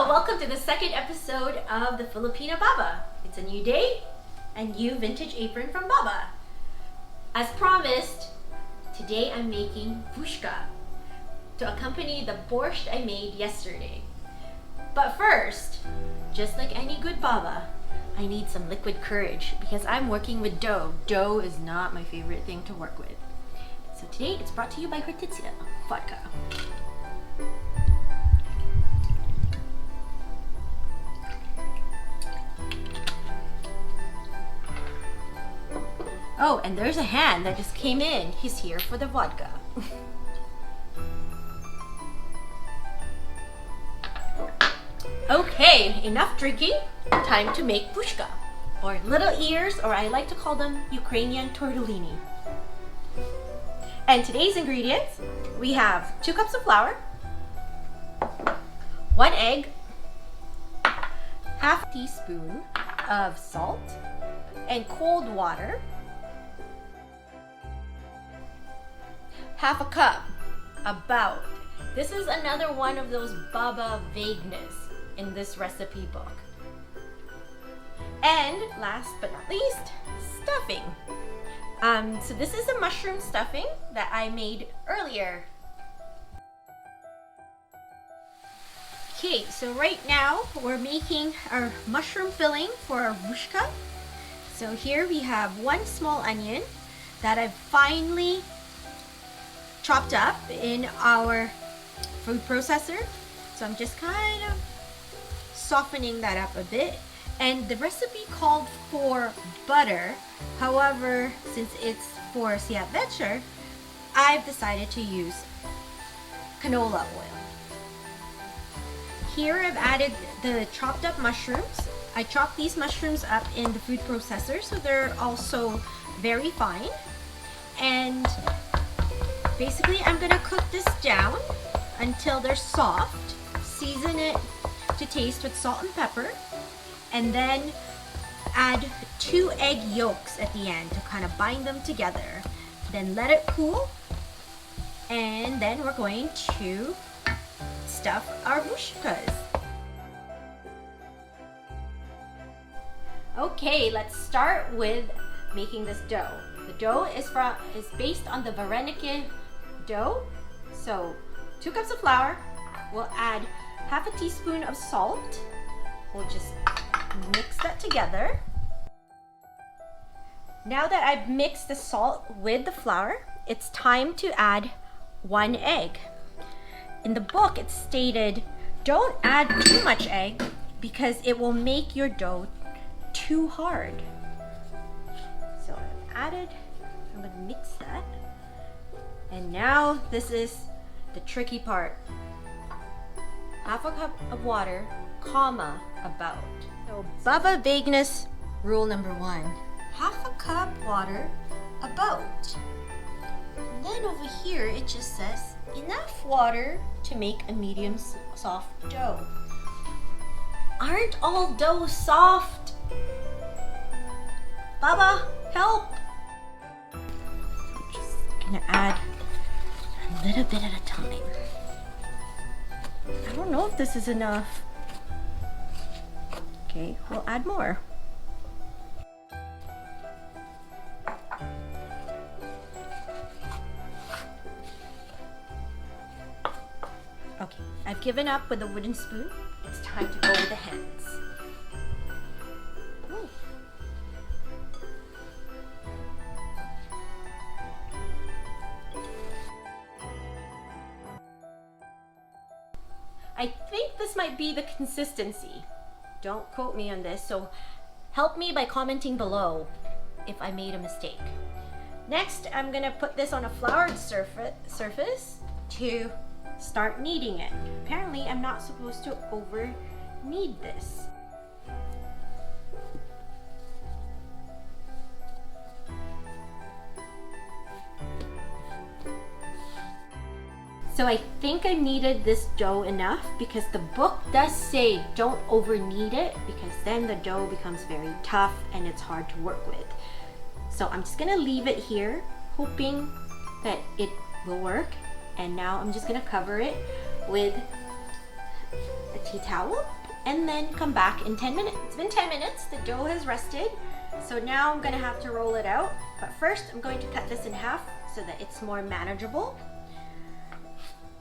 welcome to the second episode of the Filipino Baba. It's a new day, a new vintage apron from Baba. As promised, today I'm making Vushka to accompany the borscht I made yesterday. But first, just like any good Baba, I need some liquid courage because I'm working with dough. Dough is not my favorite thing to work with. So today it's brought to you by Traditional Vodka. Oh, and there's a hand that just came in. He's here for the vodka. Okay, enough drinking. Time to make Vushka, or little ears, or I like to call them Ukrainian tortellini. And today's ingredients, we have 2 cups of flour, 1 egg, half teaspoon of salt, and cold water, half a cup, about. This is another one of those Baba vagueness in this recipe book. And last but not least, stuffing. So this is a mushroom stuffing that I made earlier. Okay, so right now we're making our mushroom filling for our vushka. So here we have 1 small onion that I've finely chopped up in our food processor. So I'm just kind of softening that up a bit. And the recipe called for butter. However, since it's for Sviat Vechir, I've decided to use canola oil. Here I've added the chopped up mushrooms. I chopped these mushrooms up in the food processor, so they're also very fine. And basically, I'm gonna cook this down until they're soft. Season it to taste with salt and pepper, and then add 2 egg yolks at the end to kind of bind them together. Then let it cool, and then we're going to stuff our vushkas. Okay, let's start with making this dough. The dough is based on the vareniki dough. So 2 cups of flour, we'll add half a teaspoon of salt. We'll just mix that together. Now that I've mixed the salt with the flour, it's time to add 1 egg. In the book it's stated, don't add too much egg because it will make your dough too hard. So I've added, I'm gonna mix that. And now this is the tricky part. Half a cup of water, comma, about. So Baba vagueness rule number 1. Half a cup water, about. And then over here it just says enough water to make a medium soft dough. Aren't all dough soft? Baba, help! I'm just gonna add a little bit at a time. I don't know if this is enough. Okay, we'll add more. Okay, I've given up with the wooden spoon. It's time to go with the hands. Ooh. I think this might be the consistency. Don't quote me on this, so help me by commenting below if I made a mistake. Next, I'm gonna put this on a floured surface to start kneading it. Apparently, I'm not supposed to over knead this. So I think I kneaded this dough enough because the book does say don't over knead it because then the dough becomes very tough and it's hard to work with. So I'm just gonna leave it here, hoping that it will work. And now I'm just gonna cover it with a tea towel and then come back in 10 minutes. It's been 10 minutes, the dough has rested. So now I'm gonna have to roll it out. But first I'm going to cut this in half so that it's more manageable.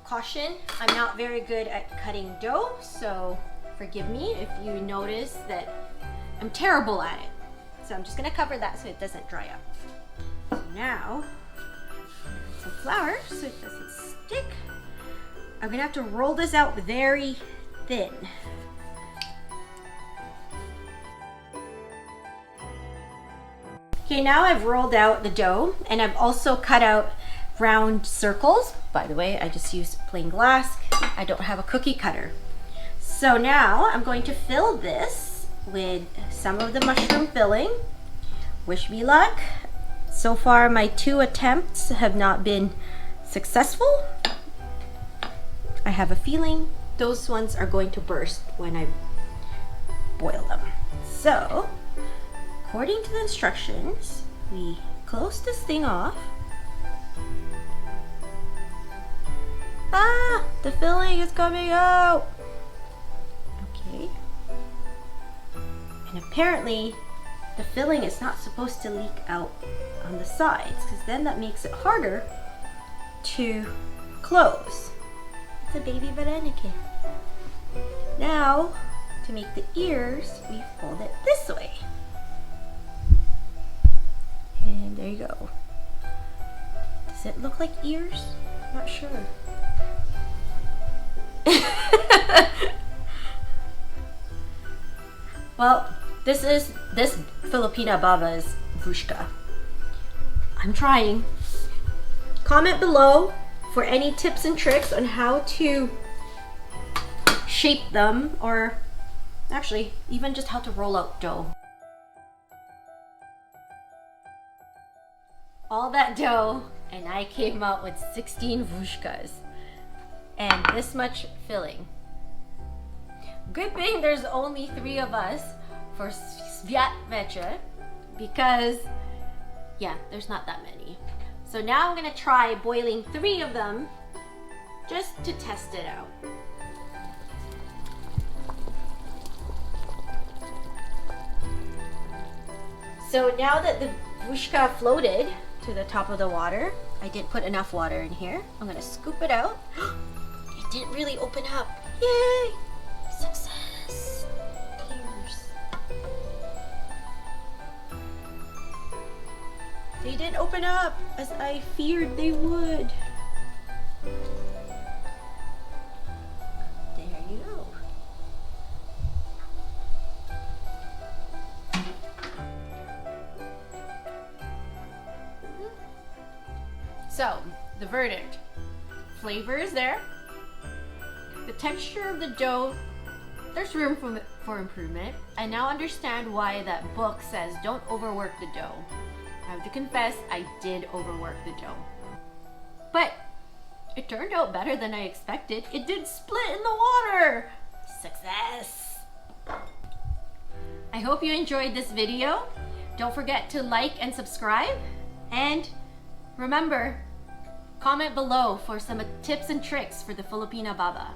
Caution, I'm not very good at cutting dough, so forgive me if you notice that I'm terrible at it. So I'm just gonna cover that so it doesn't dry up. So now, some flour so it doesn't stick. I'm gonna have to roll this out very thin. Okay, now I've rolled out the dough and I've also cut out round circles. By the way, I just used plain glass. I don't have a cookie cutter. So now I'm going to fill this with some of the mushroom filling. Wish me luck. So far my 2 attempts have not been successful. I have a feeling those ones are going to burst when I boil them. So, according to the instructions, we close this thing off. Ah, the filling is coming out. Okay. And apparently, the filling is not supposed to leak out on the sides because then that makes it harder to close. It's a baby Veronica. Now, to make the ears, we fold it this way. And there you go. Does it look like ears? Not sure. Well, this Filipina baba's Vushka. I'm trying. Comment below for any tips and tricks on how to shape them, or actually even just how to roll out dough. All that dough and I came out with 16 Vushkas and this much filling. Good thing there's only 3 of us for Sviat Vechir because yeah, there's not that many. So now I'm gonna try boiling 3 of them just to test it out. So now that the Vushka floated to the top of the water, I didn't put enough water in here. I'm gonna scoop it out. It didn't really open up. Yay! Success! Tears. They didn't open up as I feared they would. There you go. So, the verdict. Flavor is there. The texture of the dough, there's room for improvement. I now understand why that book says don't overwork the dough. I have to confess, I did overwork the dough. But it turned out better than I expected. It did split in the water. Success! I hope you enjoyed this video. Don't forget to like and subscribe. And remember, comment below for some tips and tricks for the Filipina baba.